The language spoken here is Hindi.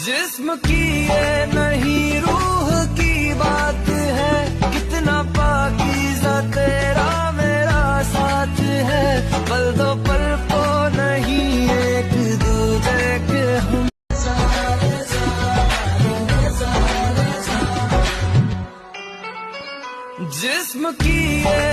जिस्म की ये नहीं रूह की बात है, कितना पाकीज़ा तेरा मेरा साथ है। पल दो पल को नहीं एक दूजे के हम जिस्म की ये